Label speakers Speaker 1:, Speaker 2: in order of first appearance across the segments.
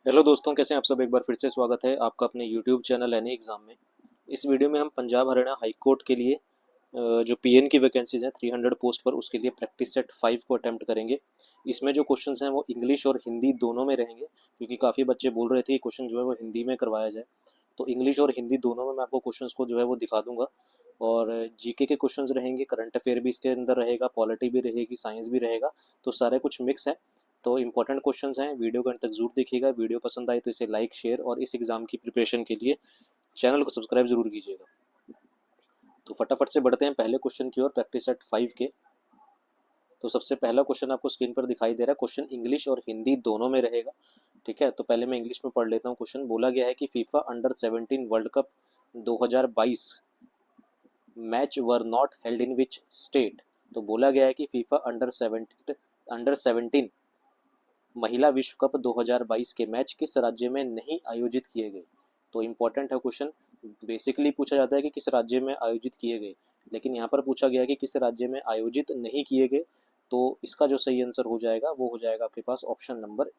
Speaker 1: Hello दोस्तों, कैसे हैं आप सब। एक बार फिर से स्वागत है आपका अपने यूट्यूब चैनल एनी एग्ज़ाम में। इस वीडियो में हम पंजाब हरियाणा हाई कोर्ट के लिए जो पीएन की वैकेंसीज हैं 300 पोस्ट पर, उसके लिए प्रैक्टिस सेट 5 को अटेम्प्ट करेंगे। इसमें जो क्वेश्चंस हैं वो इंग्लिश और हिंदी दोनों में रहेंगे, क्योंकि काफ़ी बच्चे बोल रहे थे कि क्वेश्चन जो है वो हिंदी में करवाया जाए। तो इंग्लिश और हिंदी दोनों में मैं आपको क्वेश्चंस को जो है वो दिखा दूंगा। और जीके के क्वेश्चंस रहेंगे, करंट अफेयर भी इसके अंदर रहेगा, पॉलिटी भी रहेगी, साइंस भी रहेगा। तो सारे कुछ मिक्स है। तो इंपॉर्टेंट क्वेश्चंस हैं, वीडियो को अंत तक जरूर देखिएगा। वीडियो पसंद आए तो इसे लाइक शेयर और इस एग्ज़ाम की प्रिपरेशन के लिए चैनल को सब्सक्राइब जरूर कीजिएगा। तो फटाफट से बढ़ते हैं पहले क्वेश्चन की ओर, प्रैक्टिस सेट 5 के। तो सबसे पहला क्वेश्चन आपको स्क्रीन पर दिखाई दे रहा है। क्वेश्चन इंग्लिश और हिंदी दोनों में रहेगा। ठीक है, तो पहले मैं इंग्लिश में पढ़ लेता हूँ। क्वेश्चन बोला गया है कि FIFA under 17 world cup 2022 match were not held in which state. तो बोला गया है कि फीफा अंडर 17 महिला विश्व कप 2022 के मैच किस राज्य में नहीं आयोजित किए गए। तो इम्पोर्टेंट है क्वेश्चन। बेसिकली पूछा जाता है कि किस राज्य में आयोजित किए गए, लेकिन यहाँ पर पूछा गया कि किस राज्य में आयोजित नहीं किए गए। तो इसका जो सही आंसर हो जाएगा वो हो जाएगा आपके पास ऑप्शन नंबर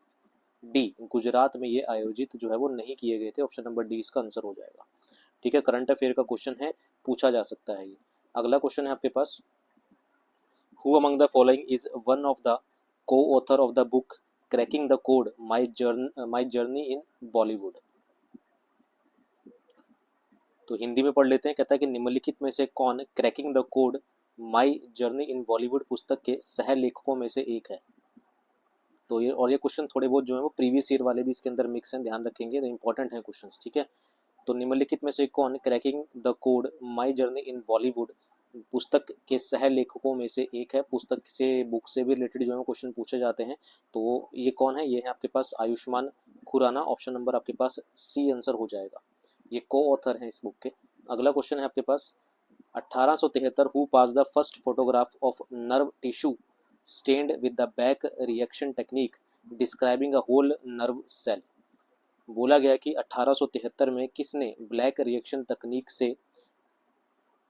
Speaker 1: डी, गुजरात में ये आयोजित जो है वो नहीं किए गए थे। ऑप्शन नंबर डी इसका आंसर हो जाएगा। ठीक है, करंट अफेयर का क्वेश्चन है, पूछा जा सकता है ये। अगला क्वेश्चन है आपके पास, who among the following is one of the co author of the book cracking the code my journey in Bollywood. तो हिंदी में पढ़ लेते हैं। कहता है कि निम्नलिखित में से कौन cracking the code my journey in Bollywood पुस्तक के सह लेखकों में से एक है। तो ये क्वेश्चन थोड़े बहुत जो है वो प्रीवियस ईयर वाले भी इसके अंदर मिक्स हैं, ध्यान रखेंगे, तो इंपॉर्टेंट है क्वेश्चन। ठीक है, तो निम्नलिखित में से कौन cracking the code my journey in Bollywood पुस्तक के सह लेखकों में से एक है। पुस्तक से, बुक से भी रिलेटेड जो है क्वेश्चन पूछे जाते हैं। तो ये कौन है, ये है आपके पास आयुष्मान खुराना। ऑप्शन नंबर आपके पास सी आंसर हो जाएगा। ये को ऑथर हैं इस बुक के। अगला क्वेश्चन है आपके पास, 1873 who pass the first photograph of nerve tissue stained with the back reaction technique describing a whole nerve cell. बोला गया कि 1873 में किसने ब्लैक रिएक्शन तकनीक से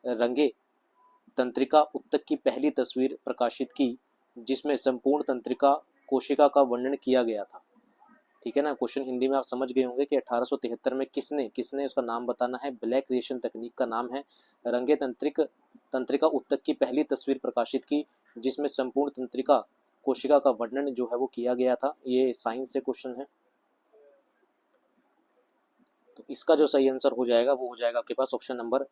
Speaker 1: रंगे तंत्रिका ऊतक की पहली तस्वीर प्रकाशित की, जिसमें संपूर्ण तंत्रिका कोशिका का वर्णन किया गया था। ठीक है ना, क्वेश्चन हिंदी में आप समझ गए होंगे कि 1873 में किसने किसने उसका नाम बताना है। ब्लैक क्रिएशन तकनीक का नाम है रंगे तंत्रिका ऊतक की पहली तस्वीर प्रकाशित की, जिसमें संपूर्ण तंत्रिका कोशिका का वर्णन जो है वो किया गया था। ये साइंस से क्वेश्चन है। तो इसका जो सही आंसर हो जाएगा वो हो जाएगा आपके पास option number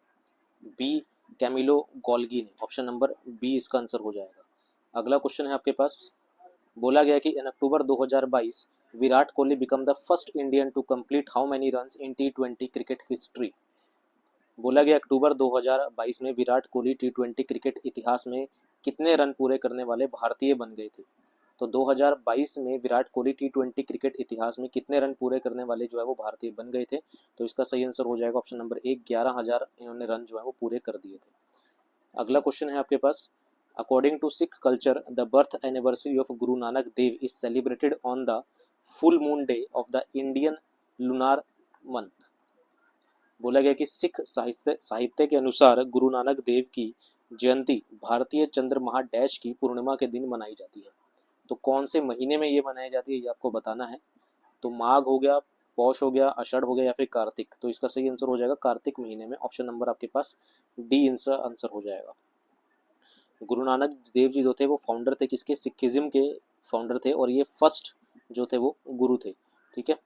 Speaker 1: B, Camillo Golgi ने। ऑप्शन नंबर बी इसका आंसर हो जाएगा। अगला क्वेश्चन है आपके पास, बोला गया कि in October 2022 Virat Kohli become the first Indian to complete how many runs in टी20 क्रिकेट हिस्ट्री। बोला गया अक्टूबर 2022 में विराट कोहली टी20 क्रिकेट इतिहास में कितने रन पूरे करने वाले भारतीय बन गए थे। तो 2022 में विराट कोहली टी20 क्रिकेट इतिहास में कितने रन पूरे करने वाले जो है वो भारतीय बन गए थे। तो इसका सही आंसर हो जाएगा ऑप्शन नंबर एक, 11,000 इन्होंने रन जो है वो पूरे कर दिए थे। अगला क्वेश्चन है आपके पास, according to Sikh culture the birth anniversary of Guru Nanak Dev is celebrated on the full moon day of the Indian lunar month. बोला गया कि सिख साहित्य के अनुसार गुरु नानक देव की जयंती भारतीय चंद्रमाह डैश की पूर्णिमा के दिन मनाई जाती है। तो कौन से महीने में ये मनाई जाती है ये आपको बताना है। तो माघ हो गया, पौष हो गया, आषाढ़ हो गया या फिर कार्तिक। तो इसका सही आंसर हो जाएगा कार्तिक महीने में। ऑप्शन नंबर आपके पास डी आंसर हो जाएगा। गुरु नानक देव जी जो थे वो फाउंडर थे किसके, सिखिज्म के फाउंडर थे, और ये फर्स्ट जो थे वो गुरु थे। ठीक है,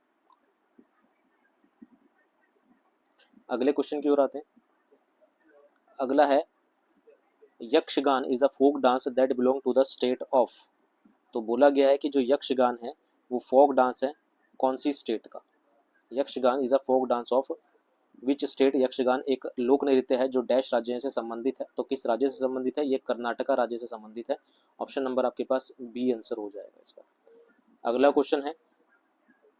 Speaker 1: अगले क्वेश्चन की ओर आते हैं। अगला है, Yakshagana is a folk dance that belong to the state of. तो बोला गया है कि जो यक्षगान है वो फोक डांस है कौन सी स्टेट का। Yakshagana is a folk dance of which state. Yakshagana एक लोक नृत्य है जो डैश राज्य से संबंधित है। तो किस राज्य से संबंधित है, ये कर्नाटका राज्य से संबंधित है। ऑप्शन नंबर आपके पास बी आंसर हो जाएगा इसका। अगला क्वेश्चन है,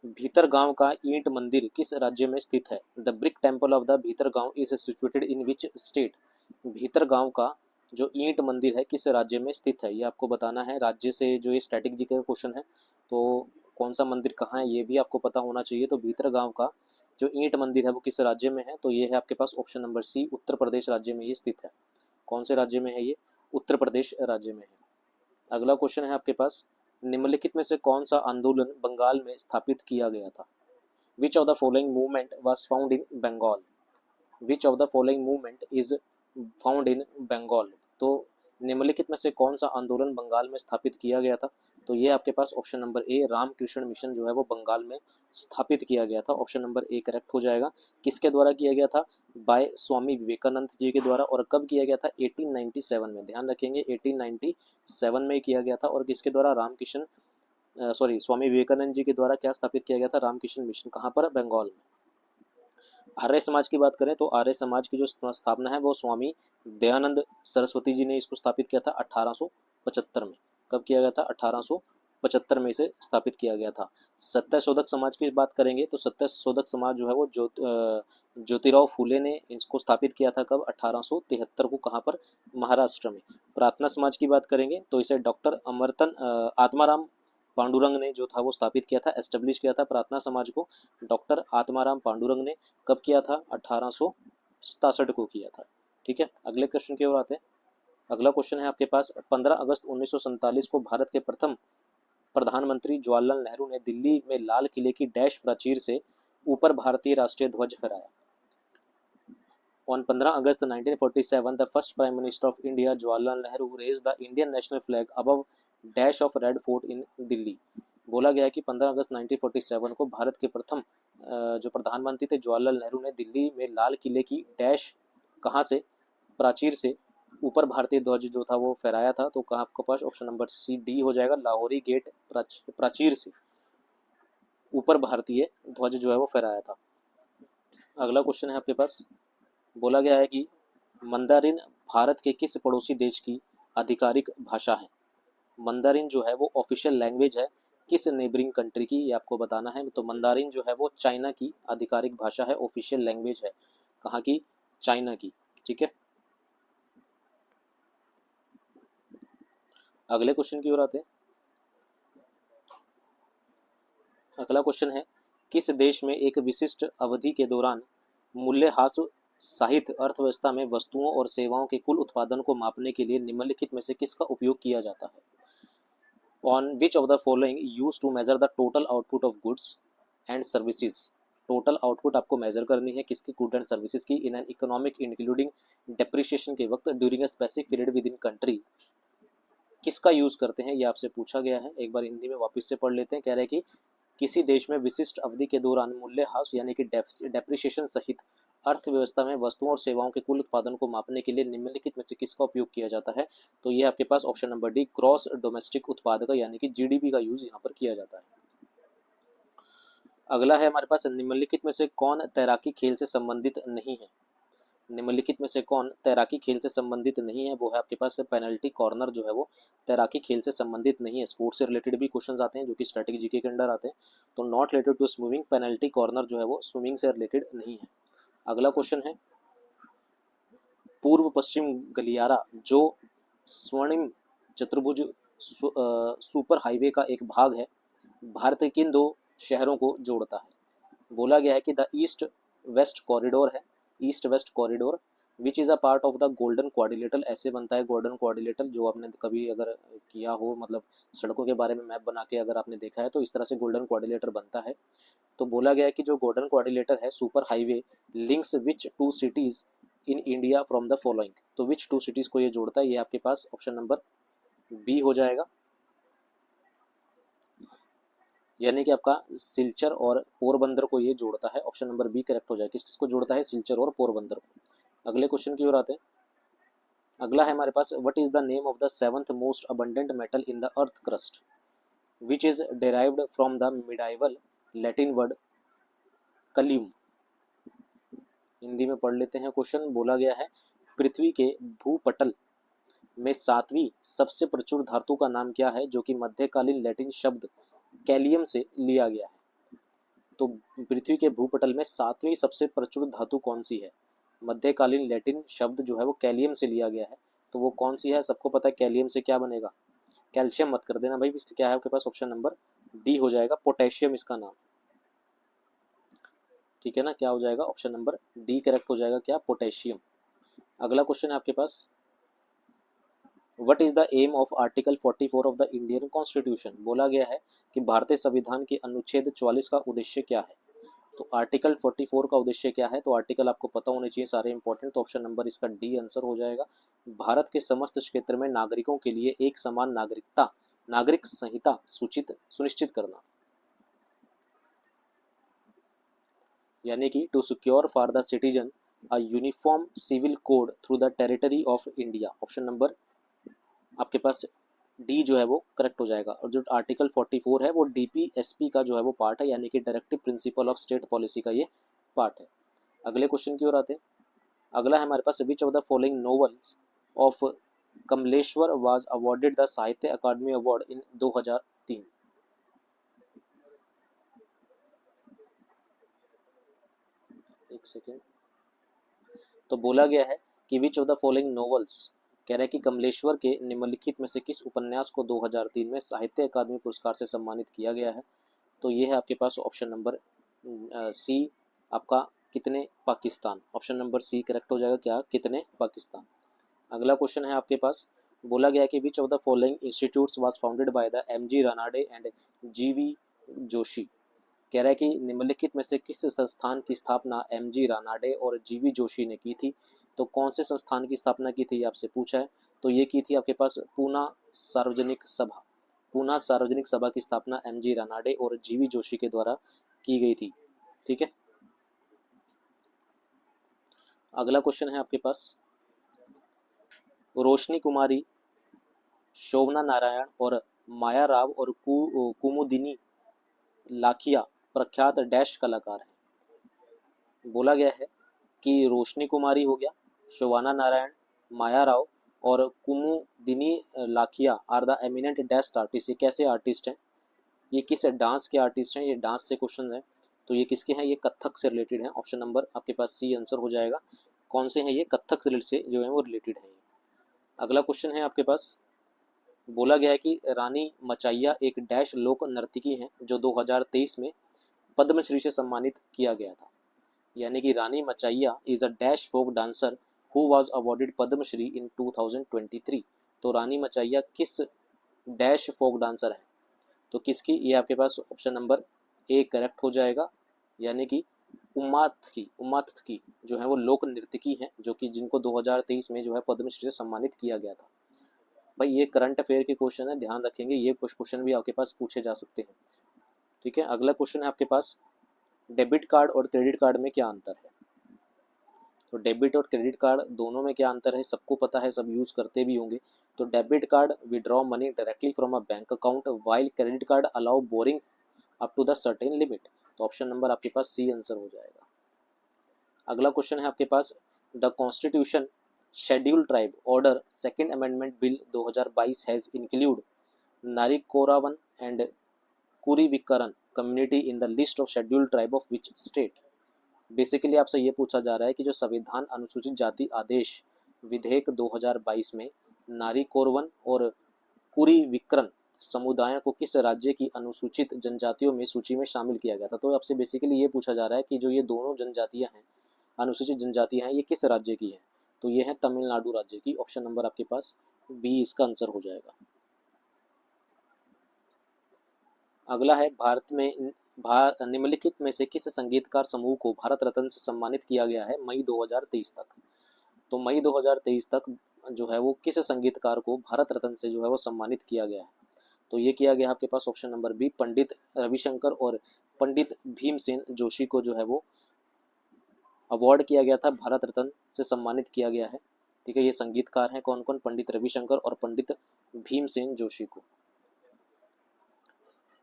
Speaker 1: भीतर गांव का ईंट मंदिर किस राज्य में स्थित है। The brick temple of the भीतर गांव is situated in which state. भीतर गांव का जो ईंट मंदिर है किस राज्य में स्थित है, ये आपको बताना है। राज्य से जो ये स्टैटिक जी का क्वेश्चन है, तो कौन सा मंदिर कहाँ है ये भी आपको पता होना चाहिए। तो भीतर गांव का जो ईंट मंदिर है वो किस राज्य में है, तो ये है आपके पास ऑप्शन नंबर सी, उत्तर प्रदेश राज्य में ये स्थित है। कौन से राज्य में है ये, उत्तर प्रदेश राज्य में है। अगला क्वेश्चन है आपके पास, निम्नलिखित में से कौन सा आंदोलन बंगाल में स्थापित किया गया था? Which of the following movement was found in Bengal? Which of the following movement is found in Bengal? तो निम्नलिखित में से कौन सा आंदोलन बंगाल में स्थापित किया गया था? तो ये आपके पास option number A Ramakrishna Mission जो है वो बंगाल में स्थापित किया गया था। ऑप्शन नंबर ए करेक्ट हो जाएगा। किसके द्वारा किया गया था? बाय स्वामी विवेकानंद जी के द्वारा। और कब किया गया था? 1897 में। ध्यान रखेंगे 1897 में किया गया था। और किसके द्वारा? स्वामी विवेकानंद जी के द्वारा क्या स्थापित किया गया था? रामकृष्ण मिशन। कहाँ पर? बंगाल में। आर्य समाज की बात करें तो आर्य समाज की जो स्थापना है वो स्वामी दयानंद सरस्वती जी ने इसको स्थापित किया था 1875 में। कब किया गया था? 1875 में इसे स्थापित किया गया था। सत्यशोधक समाज की बात करेंगे तो सत्यशोधक समाज जो है वो ज्योतिराव फूले ने इसको स्थापित किया था। कब? 1873 को। कहाँ पर? महाराष्ट्र में। प्रार्थना समाज की बात करेंगे तो इसे डॉक्टर आत्माराम पांडुरंग ने जो था वो स्थापित किया था, एस्टेब्लिश किया था प्रार्थना समाज को डॉक्टर आत्माराम पांडुरंग ने। कब किया था? 1867 को किया था। ठीक है, अगले क्वेश्चन की ओर आते हैं। अगला क्वेश्चन है आपके पास, 15 अगस्त 1947 को भारत के प्रथम प्रधानमंत्री जवाहरलाल नेहरू ने दिल्ली में लाल किले की डैश प्राचीर से ऊपर भारतीय राष्ट्रीय ध्वज फहराया। On 15 August 1947, the first Prime Minister of India, Jawaharlal Nehru, raised the Indian national flag above dash of Red Fort in Delhi. बोला गया है कि 15 अगस्त 1947 को भारत के प्रथम जो प्रधानमंत्री थे जवाहरलाल नेहरू ने दिल्ली में लाल किले की डैश कहाँ से? प्राचीर से ऊपर भारतीय ध्वज जो था वो फहराया था। तो कहाँ आपके पास? ऑप्शन नंबर सी डी हो जाएगा। लाहौरी गेट प्राचीर से ऊपर भारतीय ध्वज जो है वो फहराया था। अगला क्वेश्चन है आपके पास, बोला गया है कि मंदारिन भारत के किस पड़ोसी देश की आधिकारिक भाषा है? मंदारिन जो है वो ऑफिशियल लैंग्वेज है किस नेबरिंग कंट्री की, ये आपको बताना है। तो मंदारिन जो है वो चाइना की आधिकारिक भाषा है, ऑफिशियल लैंग्वेज है। कहाँ की? चाइना की। ठीक है, अगले क्वेश्चन की ओर आते हैं। अगला क्वेश्चन है, किस देश में एक विशिष्ट अवधि के दौरान मूल्यह्रास सहित अर्थव्यवस्था में वस्तुओं और सेवाओं के कुल उत्पादन को मापने के लिए निम्नलिखित में से किसका उपयोग किया जाता है? On which of the following used to measure the total output of goods and services? Total output आपको मेजर करनी है किसकी? गुड एंड सर्विसेज की। In an economic including depreciation के वक्त during a specific period with in country किसका use करते हैं? ये आपसे पूछा गया है। एक बार हिंदी में वापस से पढ़ लेते हैं। कह रहे हैं कि किसी देश में विशिष्ट अवधि के दौरान मूल्यह्रास यानी कि डेप्रिसिएशन सहित अर्थव्यवस्था में वस्तुओं और सेवाओं के कुल उत्पादन को मापने के लिए निम्नलिखित में से किसका उपयोग किया जाता है? तो ये आपके पास option number D gross domestic उत्पाद का यानी कि जीडीपी का यूज यहाँ पर किया जाता है। अगला है हमारे पास, निम्नलिखित में से कौन तैराकी खेल से संबंधित नहीं है? निम्नलिखित में से कौन तैराकी खेल से संबंधित नहीं है? वो है आपके पास पेनल्टी कॉर्नर जो है वो तैराकी खेल से संबंधित नहीं है। स्पोर्ट्स से रिलेटेड भी क्वेश्चंस आते हैं जो कि स्ट्रेटेजी जीके के अंडर आते हैं। तो not related to swimming, penalty corner जो है वो स्विमिंग से रिलेटेड नहीं है। अगला क्वेश्चन है, पूर्व पश्चिम गलियारा जो स्वर्णिम चतुर्भुज सुपर हाईवे का एक भाग है भारत के किन दो शहरों को जोड़ता है? बोला गया है कि द ईस्ट वेस्ट कॉरिडोर है, east west corridor which is a part of the golden quadrilateral. ऐसे बनता है गोल्डन क्वाड्रिलेटरल, जो आपने कभी अगर किया हो, मतलब सड़कों के बारे में मैप बना के अगर आपने देखा है तो इस तरह से गोल्डन क्वाड्रिलेटर बनता है। तो बोला गया है कि जो गोल्डन क्वाड्रिलेटर है super highway links which two cities in India from the following. तो विच टू सिटीज़ को ये जोड़ता है? ये आपके पास ऑप्शन नंबर बी हो जाएगा, यानी कि आपका सिलचर और पोरबंदर को ये जोड़ता है। ऑप्शन नंबर बी करेक्ट हो जाएगा। किस किसको जोड़ता है? सिलचर और पोरबंदर को। अगले क्वेश्चन की ओर आते हैं। अगला है हमारे पास, what is the name of the seventh most abundant metal in the earth crust which is derived from the medieval Latin word kalium. Hindi में पढ़ लेते हैं क्वेश्चन। बोला गया है पृथ्वी के भूपटल में सातवीं सबसे प्रचुर धातु का नाम क्या है जो कि मध्यकालीन लैटिन शब्द कैलियम से लिया गया है? तो पृथ्वी के भूपटल में सातवीं सबसे प्रचुर धातु कौन सी है? मध्यकालीन लैटिन शब्द जो है वो कैलियम से लिया गया है। तो वो कौन सी है? सबको पता है कैलियम से क्या बनेगा? कैल्शियम मत कर देना भाई, क्या है आपके पास? ऑप्शन नंबर डी हो जाएगा, पोटेशियम इसका नाम। ठीक है ना, क्या हो जाएगा? ऑप्शन नंबर डी करेक्ट हो जाएगा, क्या? पोटेशियम। अगला क्वेश्चन है आपके पास, what is the aim of article 44 of the Indian constitution, बोला गया है कि भारतीय संविधान के अनुच्छेद 44 का उद्देश्य क्या है। तो आर्टिकल 44 का उद्देश्य क्या है, तो आर्टिकल आपको पता होने चाहिए सारे इंपॉर्टेंट, तो ऑप्शन नंबर इसका डी आंसर हो जाएगा। भारत के समस्त क्षेत्र में नागरिकों के लिए एक समान नागरिक संहिता सुनिश्चित करना, यानी कि to secure for the citizen a uniform civil code through the territory of India. Option number आपके पास डी जो है वो करेक्ट हो जाएगा। और जो आर्टिकल 44 है वो डीपीएसपी का जो है वो पार्ट है, यानी कि directive principle of state policy का ये पार्ट है। अगले क्वेश्चन की ओर आते हैं। अगला है हमारे पास, which of the following novels of Kamleshwar was awarded the Sahitya Akademi award in 2003। एक सेकेंड। तो बोला गया है कि विच ऑफ द फॉलोइंग नॉवेल्स, कह रहा है कि कमलेश्वर के निम्नलिखित में से किस उपन्यास को 2003 में साहित्य अकादमी पुरस्कार से सम्मानित किया गया है। तो ये है आपके पास ऑप्शन नंबर सी, आपका कितने Pakistan. Option number C correct हो जाएगा, क्या कितने पाकिस्तान। अगला क्वेश्चन है आपके पास, बोला गया है कि विच of the following institutes was founded by the MG. Ranade and G.V.. Joshi. कह रहा है कि निम्नलिखित में से किस संस्थान की स्थापना एम.जी. रानाडे और जी.वी. जोशी ने की थी। तो कौन से संस्थान की स्थापना की थी, आपसे पूछा है। तो ये की थी आपके पास पूना सार्वजनिक सभा की स्थापना एम.जी. रानाडे और जी.वी. जोशी के द्वारा की गई थी। ठीक है। अगला क्वेश्चन है आपके पास, रोशनी कुमारी, शोभना नारायण और माया राव और कुमुदिनी लाखिया प्रख्यात डैश कलाकार हैं। बोला गया है कि रोशनी कुमारी हो गया, शोभाना नारायण, माया राव और Kumudini Lakhia are the eminent dash artist. ये कैसे आर्टिस्ट हैं, ये किस डांस के आर्टिस्ट हैं, ये डांस से क्वेश्चन है। तो ये किसके हैं, ये कथक से रिलेटेड हैं। ऑप्शन नंबर आपके पास सी आंसर हो जाएगा। कौन से हैं ये, कथक से जो है वो रिलेटेड है। अगला क्वेश्चन है आपके पास, बोला गया है कि रानी मचाइया एक डैश लोक नर्तकी हैं जो 2023 में पद्मश्री से सम्मानित किया गया था। यानी कि Rani Machaiah is a dash folk dancer who was awarded Padmashri in 2023। तो रानी मचाइया किस डैश फोक डांसर है, तो किसकी, ये आपके पास ऑप्शन नंबर ए करेक्ट हो जाएगा। यानी कि उम्माथ की जो है वो लोक नृत्यकी हैं, जो कि जिनको 2023 में जो है पद्मश्री से सम्मानित किया गया था। भाई ये करंट अफेयर के क्वेश्चन है, ध्यान रखेंगे, ये कुछ क्वेश्चन भी आपके पास पूछे जा सकते हैं। ठीक है। अगला क्वेश्चन है आपके पास, डेबिट कार्ड और क्रेडिट कार्ड में क्या अंतर है। तो डेबिट और क्रेडिट कार्ड दोनों में क्या अंतर है, सबको पता है, सब यूज करते भी होंगे। तो debit card withdraw money directly from a bank account, while credit card allow borrowing up to the certain limit. तो ऑप्शन नंबर आपके पास सी आंसर हो जाएगा। अगला क्वेश्चन है आपके पास, the constitution schedule tribe order second amendment bill 2022 has include Narikoravan and Kurivikkaran community in the list of schedule tribe of which state. Basically आपसे ये पूछा जा रहा है कि जो संविधान अनुसूचित जाति आदेश विधेयक 2022 में नारिकोरवन और कुरीविकरन समुदायों को किस राज्य की अनुसूचित जनजातियों में सूची में शामिल किया गया था। तो आपसे बेसिकली ये पूछा जा रहा है कि जो ये दोनों जनजातियां हैं, अनुसूचित जनजातियां हैं, ये किस राज्य की हैं। तो ये है तमिलनाडु राज्य की। ऑप्शन नंबर आपके पास बी इसका आंसर हो जाएगा। अगला है, भारत में निम्नलिखित में से किस संगीतकार समूह को भारत रत्न से सम्मानित किया गया है मई 2023 तक। तो मई 2023 तक जो है वो किस संगीतकार को भारत रत्न से जो है वो सम्मानित किया गया है। तो ये किया गया आपके पास option number B, Pandit Ravishankar और पंडित भीमसेन जोशी को जो है वो अवार्ड किया गया था, भारत रत्न से सम्मानित किया गया है। ठीक है। ये संगीतकार हैं कौन कौन, पंडित रविशंकर और पंडित भीमसेन जोशी को।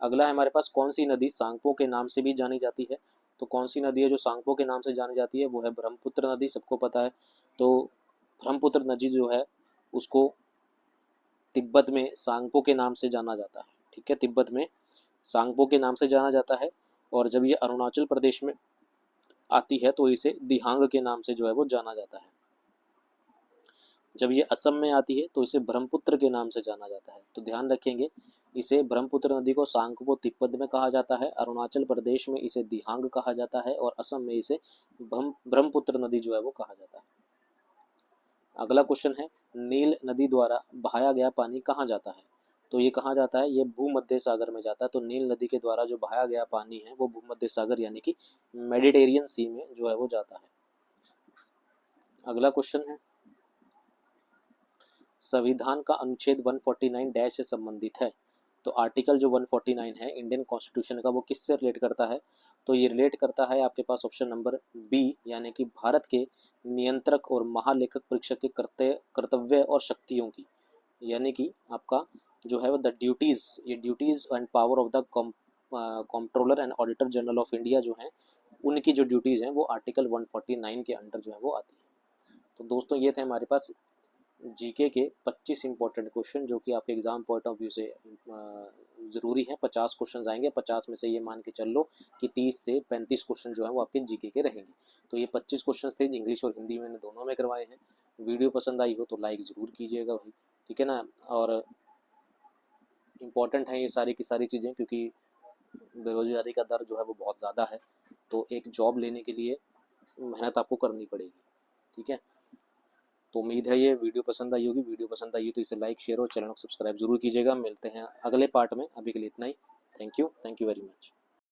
Speaker 1: अगला है हमारे पास, कौन सी नदी सांगपो के नाम से भी जानी जाती है। तो कौन सी नदी है जो सांगपो के नाम से जानी जाती है, वो है ब्रह्मपुत्र नदी, सबको पता है। तो ब्रह्मपुत्र नदी जो है उसको तिब्बत में सांगपो के नाम से जाना जाता है। ठीक है, तिब्बत में सांगपो के नाम से जाना जाता है। और जब ये अरुणाचल प्रदेश में आती है तो इसे दिहांग के नाम से जो है वो जाना जाता है। जब ये असम में आती है तो इसे ब्रह्मपुत्र के नाम से जाना जाता है। तो ध्यान रखेंगे, इसे ब्रह्मपुत्र नदी को सांगपो तिब्बत में कहा जाता है, अरुणाचल प्रदेश में इसे दिहांग कहा जाता है और असम में इसे ब्रह्मपुत्र नदी जो है वो कहा जाता है। अगला क्वेश्चन है, नील नदी द्वारा बहाया गया पानी कहाँ जाता है? तो ये कहाँ जाता है? ये भूमध्य सागर में जाता है। तो नील नदी के द्वारा जो बहाया गया पानी है वो भूमध्य सागर यानी कि मेडिटेरियन सी में जो है वो जाता है। अगला क्वेश्चन है, संविधान का अनुच्छेद 149 डैश से संबंधित है। तो आर्टिकल जो 149 है इंडियन कॉन्स्टिट्यूशन का वो किससे रिलेट करता है? तो ये रिलेट करता है आपके पास ऑप्शन नंबर बी यानी कि भारत के नियंत्रक और महालेखक परीक्षक के कर्तव्य और शक्तियों की, यानी कि आपका जो है वो द ड्यूटीज़, ये duties and power of the controller and auditor general of India जो हैं उनकी जो ड्यूटीज़ हैं वो आर्टिकल 149 के अंडर जो है वो आती है। तो दोस्तों ये थे हमारे पास जीके के 25 इंपॉर्टेंट क्वेश्चन जो कि आपके एग्जाम पॉइंट ऑफ व्यू से ज़रूरी है। 50 क्वेश्चन आएंगे, 50 में से ये मान के चल लो कि 30 से 35 क्वेश्चन जो है वो आपके जीके के रहेंगे। तो ये 25 क्वेश्चन थे, इंग्लिश और हिंदी मैंने दोनों में करवाए हैं। वीडियो पसंद आई हो तो लाइक ज़रूर कीजिएगा भाई, ठीक है ना। और इम्पॉर्टेंट है ये सारी की सारी चीज़ें, क्योंकि बेरोजगारी का दर जो है वो बहुत ज़्यादा है। तो एक जॉब लेने के लिए मेहनत आपको करनी पड़ेगी, ठीक है। तो उम्मीद है ये वीडियो पसंद आई होगी। वीडियो पसंद आई हो तो इसे लाइक, शेयर और चैनल को सब्सक्राइब जरूर कीजिएगा। मिलते हैं अगले पार्ट में, अभी के लिए इतना ही। Thank you very much.